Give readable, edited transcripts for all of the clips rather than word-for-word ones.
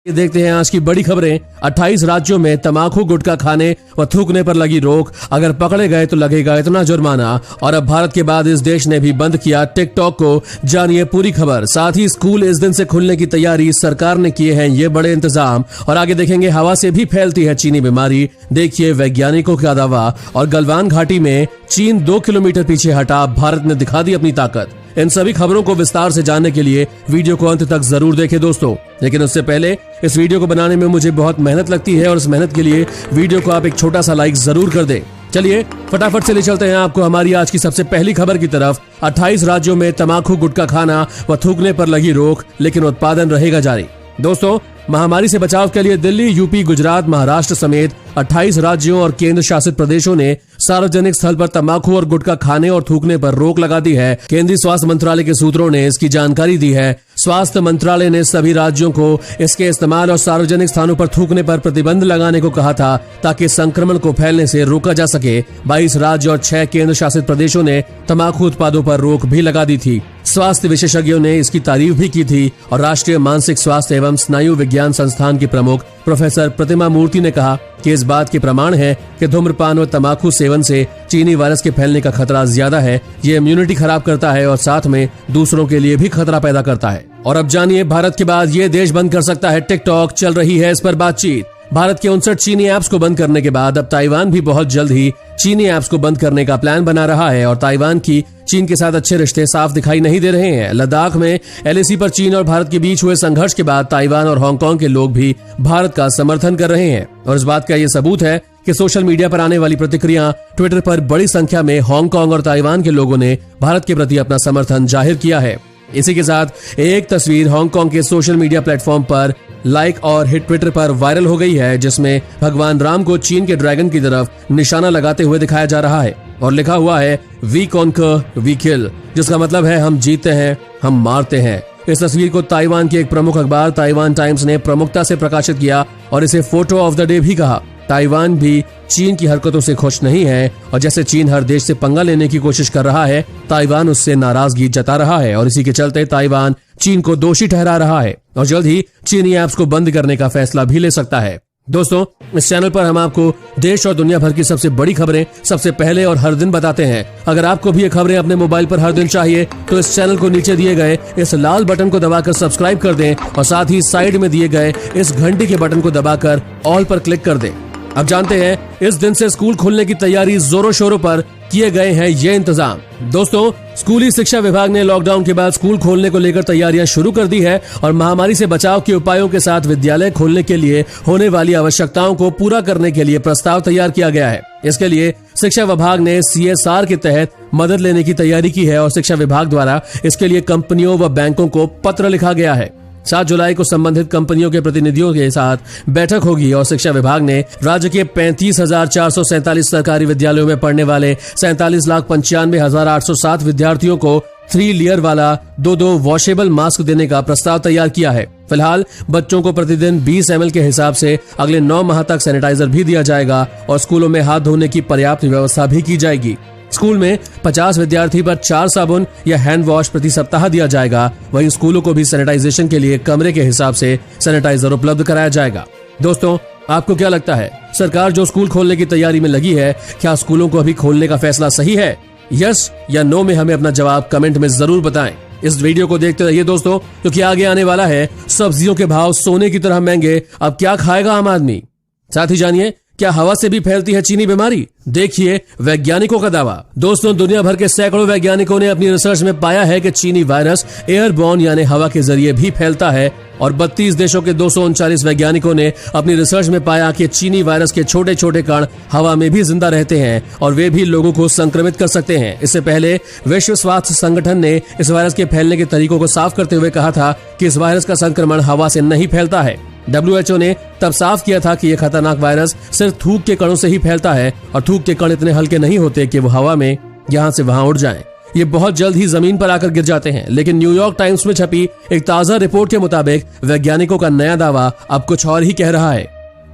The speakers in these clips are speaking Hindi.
देखते हैं आज की बड़ी खबरें। 28 राज्यों में तंबाकू गुटखा खाने व थूकने पर लगी रोक, अगर पकड़े गए तो लगेगा इतना जुर्माना। और अब भारत के बाद इस देश ने भी बंद किया टिकटॉक को। जानिए पूरी खबर। साथ ही स्कूल इस दिन से खुलने की तैयारी, सरकार ने किए हैं ये बड़े इंतजाम। और आगे देखेंगे हवा से भी फैलती है चीनी बीमारी, देखिए वैज्ञानिकों का दावा। और गलवान घाटी में चीन 2 किलोमीटर पीछे हटा, भारत ने दिखा दी अपनी ताकत। इन सभी खबरों को विस्तार से जानने के लिए वीडियो को अंत तक जरूर देखें दोस्तों। लेकिन उससे पहले इस वीडियो को बनाने में मुझे बहुत मेहनत लगती है और इस मेहनत के लिए वीडियो को आप एक छोटा सा लाइक जरूर कर दें। चलिए फटाफट से ले चलते हैं आपको हमारी आज की सबसे पहली खबर की तरफ। 28 राज्यों में तंबाकू गुटखा खाना व थूकने पर लगी रोक, लेकिन उत्पादन रहेगा जारी। दोस्तों, महामारी से बचाव के लिए दिल्ली, यूपी, गुजरात, महाराष्ट्र समेत 28 राज्यों और केंद्र शासित प्रदेशों ने सार्वजनिक स्थल पर तंबाकू और गुटखा खाने और थूकने पर रोक लगा दी है। केंद्रीय स्वास्थ्य मंत्रालय के सूत्रों ने इसकी जानकारी दी है। स्वास्थ्य मंत्रालय ने सभी राज्यों को इसके इस्तेमाल और सार्वजनिक स्थानों पर थूकने पर प्रतिबंध लगाने को कहा था, ताकि संक्रमण को फैलने से रोका जा सके। 22 राज्य और 6 केंद्र शासित प्रदेशों ने तंबाकू उत्पादों पर रोक भी लगा दी थी। स्वास्थ्य विशेषज्ञों ने इसकी तारीफ भी की थी और राष्ट्रीय मानसिक स्वास्थ्य एवं स्नायु विज्ञान संस्थान की प्रमुख प्रोफेसर प्रतिमा मूर्ति ने कहा कि इस बात के प्रमाण है कि धूम्रपान और तंबाकू सेवन से चीनी वायरस के फैलने का खतरा ज्यादा है। ये इम्यूनिटी खराब करता है और साथ में दूसरों के लिए भी खतरा पैदा करता है। और अब जानिए भारत के बाद ये देश बंद कर सकता है टिकटॉक, चल रही है इस पर बातचीत। भारत के 59 चीनी ऐप्स को बंद करने के बाद अब ताइवान भी बहुत जल्द ही चीनी ऐप्स को बंद करने का प्लान बना रहा है। और ताइवान की चीन के साथ अच्छे रिश्ते साफ दिखाई नहीं दे रहे हैं। लद्दाख में LAC पर चीन और भारत के बीच हुए संघर्ष के बाद ताइवान और हांगकांग के लोग भी भारत का समर्थन कर रहे हैं। और इस बात का ये सबूत है कि सोशल मीडिया पर आने वाली प्रतिक्रिया, ट्विटर पर बड़ी संख्या में हांगकांग और ताइवान के लोगों ने भारत के प्रति अपना समर्थन जाहिर किया है। इसी के साथ एक तस्वीर हांगकांग के सोशल मीडिया प्लेटफॉर्म पर लाइक और हिट ट्विटर पर वायरल हो गई है, जिसमें भगवान राम को चीन के ड्रैगन की तरफ निशाना लगाते हुए दिखाया जा रहा है और लिखा हुआ है वी कॉन्कर वी किल, जिसका मतलब है हम जीतते हैं, हम मारते हैं। इस तस्वीर को ताइवान के एक प्रमुख अखबार ताइवान टाइम्स ने प्रमुखता से प्रकाशित किया और इसे फोटो ऑफ द डे भी कहा। ताइवान भी चीन की हरकतों से खुश नहीं है और जैसे चीन हर देश से पंगा लेने की कोशिश कर रहा है, ताइवान उससे नाराजगी जता रहा है और इसी के चलते ताइवान चीन को दोषी ठहरा रहा है और जल्द ही चीनी ऐप्स को बंद करने का फैसला भी ले सकता है। दोस्तों, इस चैनल पर हम आपको देश और दुनिया भर की सबसे बड़ी खबरें सबसे पहले और हर दिन बताते हैं। अगर आपको भी ये खबरें अपने मोबाइल पर हर दिन चाहिए तो इस चैनल को नीचे दिए गए इस लाल बटन को दबाकर सब्सक्राइब कर दें और साथ ही साइड में दिए गए इस घंटी के बटन को दबाकर ऑल पर क्लिक कर दें। अब जानते हैं इस दिन से स्कूल खुलने की तैयारी, जोरों शोरों पर किए गए हैं ये इंतजाम। दोस्तों, स्कूली शिक्षा विभाग ने लॉकडाउन के बाद स्कूल खोलने को लेकर तैयारियां शुरू कर दी है और महामारी से बचाव के उपायों के साथ विद्यालय खोलने के लिए होने वाली आवश्यकताओं को पूरा करने के लिए प्रस्ताव तैयार किया गया है। इसके लिए शिक्षा विभाग ने CSR के तहत मदद लेने की तैयारी की है और शिक्षा विभाग द्वारा इसके लिए कंपनियों व बैंकों को पत्र लिखा गया है। 7 जुलाई को संबंधित कंपनियों के प्रतिनिधियों के साथ बैठक होगी और शिक्षा विभाग ने राज्य के 35,447 सरकारी विद्यालयों में पढ़ने वाले 47,95,807 विद्यार्थियों को 3 लेयर वाला 2 वॉशेबल मास्क देने का प्रस्ताव तैयार किया है। फिलहाल बच्चों को प्रतिदिन 20 ml के हिसाब से अगले 9 माह तक सैनिटाइजर भी दिया जाएगा और स्कूलों में हाथ धोने की पर्याप्त व्यवस्था भी की जाएगी। स्कूल में 50 विद्यार्थी पर 4 साबुन या हैंड वॉश प्रति सप्ताह दिया जाएगा। वहीं स्कूलों को भी सैनिटाइजेशन के लिए कमरे के हिसाब से सैनिटाइजर उपलब्ध कराया जाएगा। दोस्तों, आपको क्या लगता है, सरकार जो स्कूल खोलने की तैयारी में लगी है, क्या स्कूलों को अभी खोलने का फैसला सही है? यस या नो में हमें अपना जवाब कमेंट में जरूर बताएं। इस वीडियो को देखते रहिए दोस्तों, क्योंकि आगे आने वाला है सब्जियों के भाव सोने की तरह महंगे, अब क्या खाएगा आम आदमी। साथ ही जानिए क्या हवा से भी फैलती है चीनी बीमारी, देखिए वैज्ञानिकों का दावा। दोस्तों, दुनिया भर के सैकड़ों वैज्ञानिकों ने अपनी रिसर्च में पाया है कि चीनी वायरस एयरबॉर्न यानी हवा के जरिए भी फैलता है और 32 देशों के 239 वैज्ञानिकों ने अपनी रिसर्च में पाया कि चीनी वायरस के छोटे छोटे कण हवा में भी जिंदा रहते हैं और वे भी लोगों को संक्रमित कर सकते हैं। इससे पहले विश्व स्वास्थ्य संगठन ने इस वायरस के फैलने के तरीकों को साफ करते हुए कहा था कि इस वायरस का संक्रमण हवा से नहीं फैलता है। WHO ने तब साफ किया था कि यह खतरनाक वायरस सिर्फ थूक के कणों से ही फैलता है और थूक के कण इतने हल्के नहीं होते कि वो हवा में यहाँ से वहां उड़ जाएं। ये बहुत जल्द ही जमीन पर आकर गिर जाते हैं। लेकिन न्यूयॉर्क टाइम्स में छपी एक ताजा रिपोर्ट के मुताबिक वैज्ञानिकों का नया दावा अब कुछ और ही कह रहा है।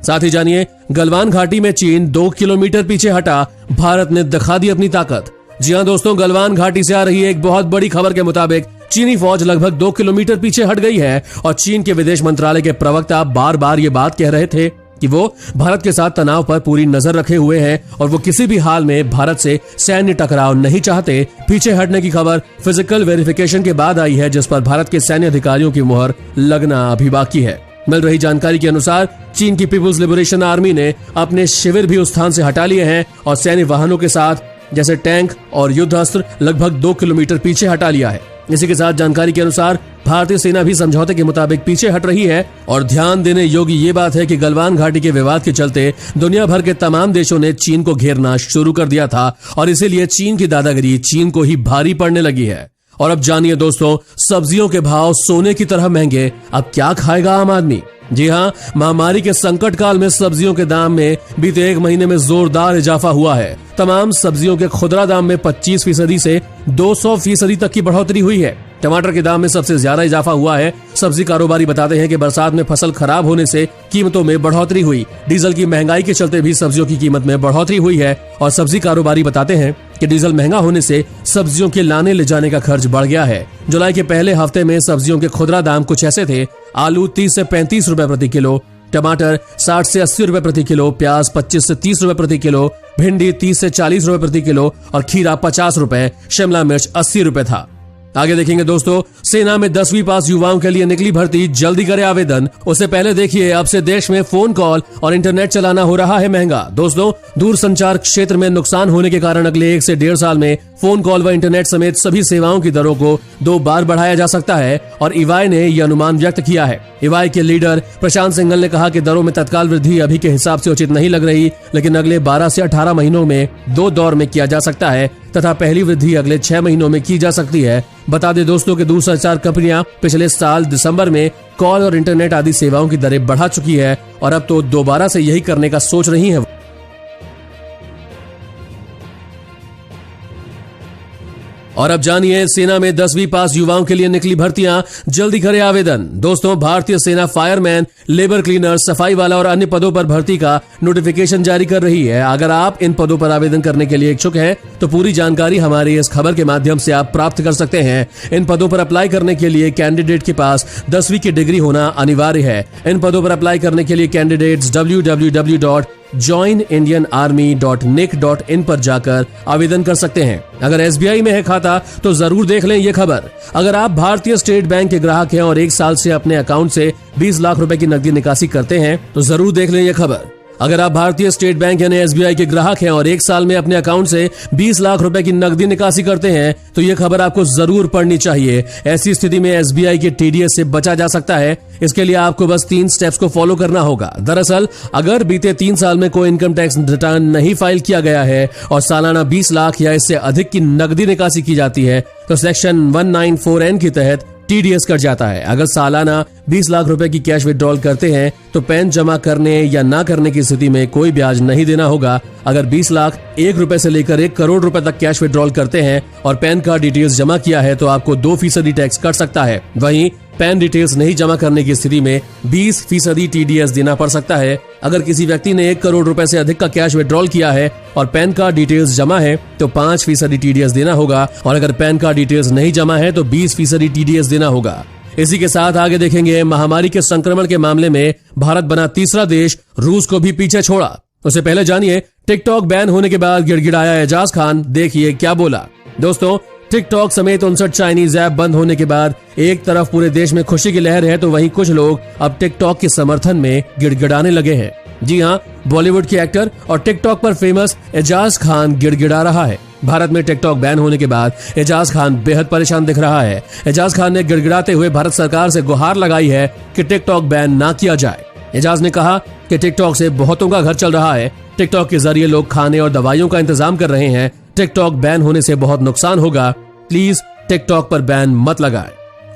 साथ ही जानिए गलवान घाटी में चीन 2 किलोमीटर पीछे हटा, भारत ने दिखा दी अपनी ताकत। जी हाँ दोस्तों, गलवान घाटी से आ रही एक बहुत बड़ी खबर के मुताबिक चीनी फौज लगभग 2 किलोमीटर पीछे हट गई है और चीन के विदेश मंत्रालय के प्रवक्ता बार बार ये बात कह रहे थे कि वो भारत के साथ तनाव पर पूरी नजर रखे हुए हैं और वो किसी भी हाल में भारत से सैन्य टकराव नहीं चाहते। पीछे हटने की खबर फिजिकल वेरिफिकेशन के बाद आई है, जिस पर भारत के सैन्य अधिकारियों की मुहर लगना अभी बाकी है। मिल रही जानकारी के अनुसार चीन की पीपुल्स लिबरेशन आर्मी ने अपने शिविर भी उस स्थान से हटा लिए हैं और सैन्य वाहनों के साथ जैसे टैंक और युद्ध अस्त्र लगभग 2 किलोमीटर पीछे हटा लिया है। इसी के साथ जानकारी के अनुसार भारतीय सेना भी समझौते के मुताबिक पीछे हट रही है और ध्यान देने योग्य ये बात है कि गलवान घाटी के विवाद के चलते दुनिया भर के तमाम देशों ने चीन को घेरना शुरू कर दिया था और इसीलिए चीन की दादागिरी चीन को ही भारी पड़ने लगी है। और अब जानिए दोस्तों, सब्जियों के भाव सोने की तरह महंगे, अब क्या खाएगा आम आदमी। जी हाँ, महामारी के संकट काल में सब्जियों के दाम में बीते 1 महीने में जोरदार इजाफा हुआ है। तमाम सब्जियों के खुदरा दाम में 25% से 200% तक की बढ़ोतरी हुई है। टमाटर के दाम में सबसे ज्यादा इजाफा हुआ है। सब्जी कारोबारी बताते हैं कि बरसात में फसल खराब होने से कीमतों में बढ़ोतरी हुई। डीजल की महंगाई के चलते भी सब्जियों की कीमत में बढ़ोतरी हुई है और सब्जी कारोबारी बताते हैं कि डीजल महंगा होने से सब्जियों के लाने ले जाने का खर्च बढ़ गया है। जुलाई के पहले हफ्ते में सब्जियों के खुदरा दाम कुछ ऐसे थे। आलू 30 से 35 रुपए प्रति किलो, टमाटर 60 से 80 रुपए प्रति किलो, प्याज 25 से 30 रुपए प्रति किलो, भिंडी 30 से 40 रुपए प्रति किलो और खीरा 50 रुपए, शिमला मिर्च 80 रुपए था। आगे देखेंगे दोस्तों, सेना में 10वीं पास युवाओं के लिए निकली भर्ती, जल्दी करें आवेदन। उससे पहले देखिए, अब से देश में फोन कॉल और इंटरनेट चलाना हो रहा है महंगा। दोस्तों, दूर संचार क्षेत्र में नुकसान होने के कारण अगले 1 से 1.5 साल में फोन कॉल व इंटरनेट समेत सभी सेवाओं की दरों को 2 बार बढ़ाया जा सकता है और ईवाई ने यह अनुमान व्यक्त किया है। ईवाई के लीडर प्रशांत सिंघल ने कहा कि दरों में तत्काल वृद्धि अभी के हिसाब से उचित नहीं लग रही, लेकिन अगले 12 से 18 महीनों में 2 दौर में किया जा सकता है तथा पहली वृद्धि अगले 6 महीनों में की जा सकती है। बता दें दोस्तों कि दूरसंचार कंपनियां पिछले साल दिसंबर में कॉल और इंटरनेट आदि सेवाओं की दरें बढ़ा चुकी है और अब तो दोबारा से यही करने का सोच रही है। और अब जानिए, सेना में 10वीं पास युवाओं के लिए निकली भर्तियां, जल्दी करें आवेदन। दोस्तों, भारतीय सेना फायरमैन, लेबर क्लीनर, सफाई वाला और अन्य पदों पर भर्ती का नोटिफिकेशन जारी कर रही है। अगर आप इन पदों पर आवेदन करने के लिए इच्छुक हैं, तो पूरी जानकारी हमारी इस खबर के माध्यम से आप प्राप्त कर सकते हैं। इन पदों पर अप्लाई करने के लिए कैंडिडेट के पास 10वीं की डिग्री होना अनिवार्य है। इन पदों पर अप्लाई करने के लिए कैंडिडेट्स www.joinindianarmy.nic.in पर जाकर आवेदन कर सकते हैं। अगर SBI में है खाता तो जरूर देख लें ये खबर। अगर आप भारतीय स्टेट बैंक के ग्राहक हैं और 1 साल से अपने अकाउंट से 20 लाख रुपए की नकदी निकासी करते हैं तो जरूर देख लें ये खबर। अगर आप भारतीय स्टेट बैंक यानी SBI के ग्राहक हैं और 1 साल में अपने अकाउंट से 20 लाख रुपए की नकदी निकासी करते हैं तो ये खबर आपको जरूर पढ़नी चाहिए। ऐसी स्थिति में SBI के TDS से बचा जा सकता है। इसके लिए आपको बस 3 स्टेप्स को फॉलो करना होगा। दरअसल, अगर बीते 3 साल में कोई इनकम टैक्स रिटर्न नहीं फाइल किया गया है और सालाना 20 लाख या इससे अधिक की नकदी निकासी की जाती है तो सेक्शन 194N के तहत TDS कट जाता है। अगर सालाना 20 लाख रुपए की कैश विड्रॉल करते हैं तो पैन जमा करने या ना करने की स्थिति में कोई ब्याज नहीं देना होगा। अगर 20 लाख 1 रुपए से लेकर 1 करोड़ रुपए तक कैश विड्रॉल करते हैं और पैन कार्ड डिटेल्स जमा किया है तो आपको 2% टैक्स कट सकता है। वहीं पैन डिटेल्स नहीं जमा करने की स्थिति में 20% TDS देना पड़ सकता है। अगर किसी व्यक्ति ने 1 करोड़ रुपए से अधिक का कैश विड्रॉल किया है और पैन कार्ड डिटेल्स जमा है तो 5% TDS देना होगा और अगर पैन कार्ड डिटेल्स नहीं जमा है तो 20% TDS देना होगा। इसी के साथ आगे देखेंगे, महामारी के संक्रमण के मामले में भारत बना तीसरा देश, रूस को भी पीछे छोड़ा। उससे पहले जानिए, टिकटॉक बैन होने के बाद गिड़गिड़ाया एजाज खान, देखिए क्या बोला। दोस्तों, टिकटॉक समेत 59 चाइनीज ऐप बंद होने के बाद एक तरफ पूरे देश में खुशी की लहर है तो वहीं कुछ लोग अब टिकटॉक के समर्थन में गिड़गिड़ाने लगे हैं। जी हाँ, बॉलीवुड के एक्टर और टिकटॉक पर फेमस एजाज खान गिड़गिड़ा रहा है। भारत में टिकटॉक बैन होने के बाद एजाज खान बेहद परेशान दिख रहा है। एजाज खान ने गिड़गिड़ाते हुए भारत सरकार से गुहार लगाई है कि टिकटॉक बैन ना किया जाए। एजाज ने कहा कि टिकटॉक से बहुतों का घर चल रहा है। टिकटॉक के जरिए लोग खाने और दवाइयों का इंतजाम कर रहे हैं। टिकटॉक बैन होने से बहुत नुकसान होगा। प्लीज टिकटॉक पर बैन मत लगाएं।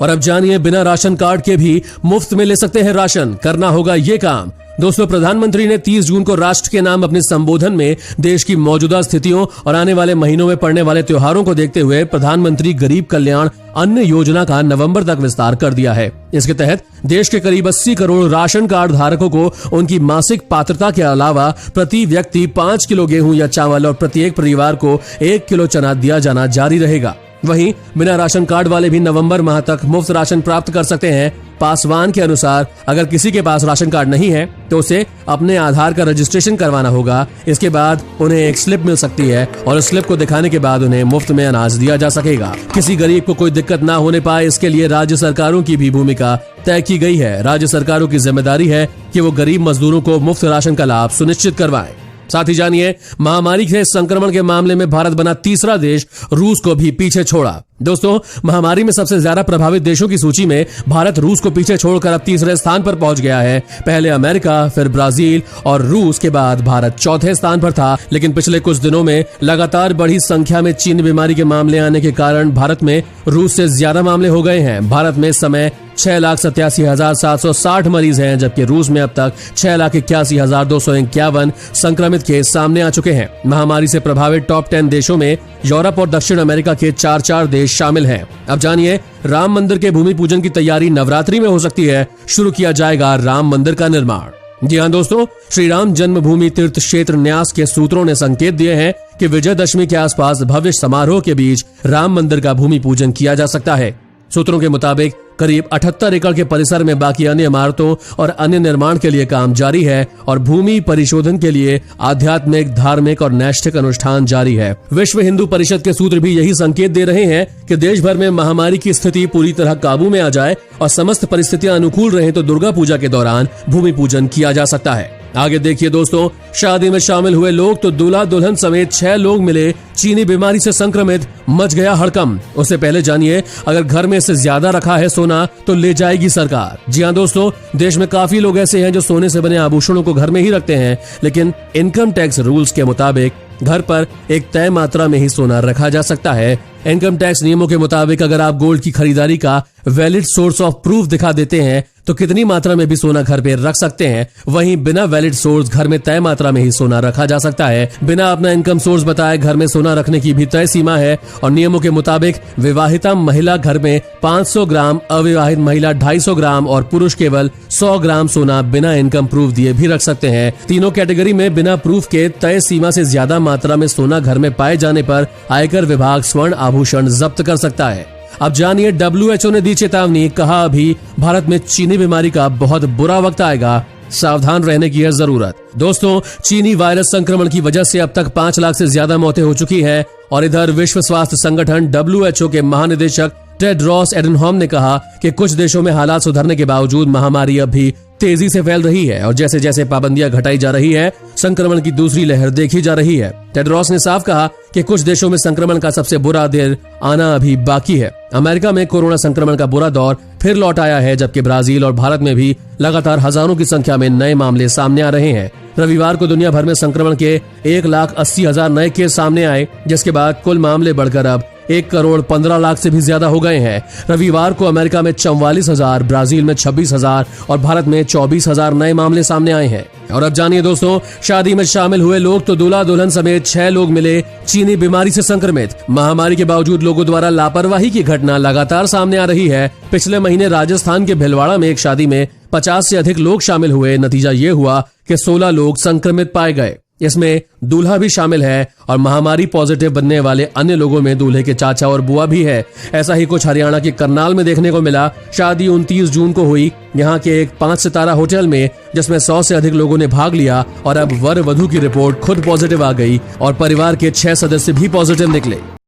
और अब जानिए, बिना राशन कार्ड के भी मुफ्त में ले सकते हैं राशन। करना होगा ये काम। दोस्तों, प्रधानमंत्री ने 30 जून को राष्ट्र के नाम अपने संबोधन में देश की मौजूदा स्थितियों और आने वाले महीनों में पड़ने वाले त्योहारों को देखते हुए प्रधानमंत्री गरीब कल्याण अन्न योजना का नवंबर तक विस्तार कर दिया है। इसके तहत देश के करीब 80 करोड़ राशन कार्ड धारकों को उनकी मासिक पात्रता के अलावा प्रति व्यक्ति 5 किलो गेहूं या चावल और प्रत्येक परिवार को 1 किलो चना दिया जाना जारी रहेगा। वहीं बिना राशन कार्ड वाले भी नवंबर माह तक मुफ्त राशन प्राप्त कर सकते हैं। पासवान के अनुसार अगर किसी के पास राशन कार्ड नहीं है तो उसे अपने आधार का रजिस्ट्रेशन करवाना होगा। इसके बाद उन्हें एक स्लिप मिल सकती है और उस स्लिप को दिखाने के बाद उन्हें मुफ्त में अनाज दिया जा सकेगा। किसी गरीब को कोई दिक्कत ना होने पाए, इसके लिए राज्य सरकारों की भी भूमिका तय की गई है। राज्य सरकारों की जिम्मेदारी है कि वो गरीब मजदूरों को मुफ्त राशन का लाभ सुनिश्चित करवाएं। साथ ही जानिए, महामारी के संक्रमण के मामले में भारत बना तीसरा देश, रूस को भी पीछे छोड़ा। दोस्तों, महामारी में सबसे ज्यादा प्रभावित देशों की सूची में भारत रूस को पीछे छोड़कर अब तीसरे स्थान पर पहुंच गया है। पहले अमेरिका, फिर ब्राजील और रूस के बाद भारत चौथे स्थान पर था। लेकिन पिछले कुछ दिनों में लगातार बढ़ी संख्या में चीनी बीमारी के मामले आने के कारण भारत में रूस से ज्यादा मामले हो गए हैं। भारत में इस समय 6,87,760 मरीज हैं, जबकि रूस में अब तक 6,81,251 संक्रमित केस सामने आ चुके हैं। महामारी से प्रभावित टॉप 10 देशों में यूरोप और दक्षिण अमेरिका के 4 देश शामिल हैं। अब जानिए, राम मंदिर के भूमि पूजन की तैयारी नवरात्रि में हो सकती है। शुरू किया जाएगा राम मंदिर का निर्माण। जी हां दोस्तों, श्री राम जन्मभूमि तीर्थ क्षेत्र न्यास के सूत्रों ने संकेत दिए हैं कि विजयदशमी के आसपास भव्य समारोह के बीच राम मंदिर का भूमि पूजन किया जा सकता है। सूत्रों के मुताबिक करीब 78 एकड़ के परिसर में बाकी अन्य इमारतों और अन्य निर्माण के लिए काम जारी है और भूमि परिशोधन के लिए आध्यात्मिक, धार्मिक और नैष्ठिक अनुष्ठान जारी है। विश्व हिंदू परिषद के सूत्र भी यही संकेत दे रहे हैं कि देश भर में महामारी की स्थिति पूरी तरह काबू में आ जाए और समस्त परिस्थितियां अनुकूल रहें तो दुर्गा पूजा के दौरान भूमि पूजन किया जा सकता है। आगे देखिए दोस्तों, शादी में शामिल हुए लोग तो दूल्हा दुल्हन समेत 6 लोग मिले चीनी बीमारी से संक्रमित, मच गया हड़कंप। उससे पहले जानिए, अगर घर में इससे ज्यादा रखा है सोना तो ले जाएगी सरकार। जी हां दोस्तों, देश में काफी लोग ऐसे हैं जो सोने से बने आभूषणों को घर में ही रखते हैं, लेकिन इनकम टैक्स रूल्स के मुताबिक घर पर एक तय मात्रा में ही सोना रखा जा सकता है। इनकम टैक्स नियमों के मुताबिक अगर आप गोल्ड की खरीदारी का वैलिड सोर्स ऑफ प्रूफ दिखा देते हैं तो कितनी मात्रा में भी सोना घर पे रख सकते हैं। वहीं बिना वैलिड सोर्स घर में तय मात्रा में ही सोना रखा जा सकता है। बिना अपना इनकम सोर्स बताए घर में सोना रखने की भी तय सीमा है और नियमों के मुताबिक विवाहिता महिला घर में 500 ग्राम, अविवाहित महिला 250 ग्राम और पुरुष केवल 100 ग्राम सोना बिना इनकम प्रूफ दिए भी रख सकते हैं। तीनों कैटेगरी में बिना प्रूफ के तय सीमा से ज्यादा मात्रा में सोना घर में पाए जाने पर आयकर विभाग स्वर्ण आभूषण जब्त कर सकता है। अब जानिए, WHO ने दी चेतावनी, कहा अभी भारत में चीनी बीमारी का बहुत बुरा वक्त आएगा, सावधान रहने की है जरूरत। दोस्तों, चीनी वायरस संक्रमण की वजह से अब तक 5 लाख से ज्यादा मौतें हो चुकी हैं और इधर विश्व स्वास्थ्य संगठन WHO के महानिदेशक टेड्रोस एडनॉम ने कहा कि कुछ देशों में हालात सुधरने के बावजूद महामारी अब भी तेजी से फैल रही है और जैसे जैसे पाबंदियां घटाई जा रही है, संक्रमण की दूसरी लहर देखी जा रही है। टेड्रोस ने साफ कहा कि कुछ देशों में संक्रमण का सबसे बुरा दिन आना अभी बाकी है। अमेरिका में कोरोना संक्रमण का बुरा दौर फिर लौट आया है, जबकि ब्राजील और भारत में भी लगातार हजारों की संख्या में नए मामले सामने आ रहे हैं। रविवार को दुनिया भर में संक्रमण के 1,80,000 नए केस सामने आए, जिसके बाद कुल मामले बढ़कर अब 1,15,00,000 से भी ज्यादा हो गए हैं। रविवार को अमेरिका में 44,000, ब्राजील में 26,000 और भारत में 24,000 नए मामले सामने आए हैं। और अब जानिए दोस्तों, शादी में शामिल हुए लोग तो दूल्हा दुल्हन समेत 6 लोग मिले चीनी बीमारी से संक्रमित। महामारी के बावजूद लोगों द्वारा लापरवाही की घटना लगातार सामने आ रही है। पिछले महीने राजस्थान के भिलवाड़ा में एक शादी में 50 से अधिक लोग शामिल हुए। नतीजा ये हुआ कि 16 लोग संक्रमित पाए गए। इसमें दूल्हा भी शामिल है और महामारी पॉजिटिव बनने वाले अन्य लोगों में दूल्हे के चाचा और बुआ भी है। ऐसा ही कुछ हरियाणा के करनाल में देखने को मिला। शादी 29 जून को हुई यहाँ के एक 5 सितारा होटल में, जिसमें 100 से अधिक लोगों ने भाग लिया और अब वर वधू की रिपोर्ट खुद पॉजिटिव आ गई और परिवार के 6 सदस्य भी पॉजिटिव निकले।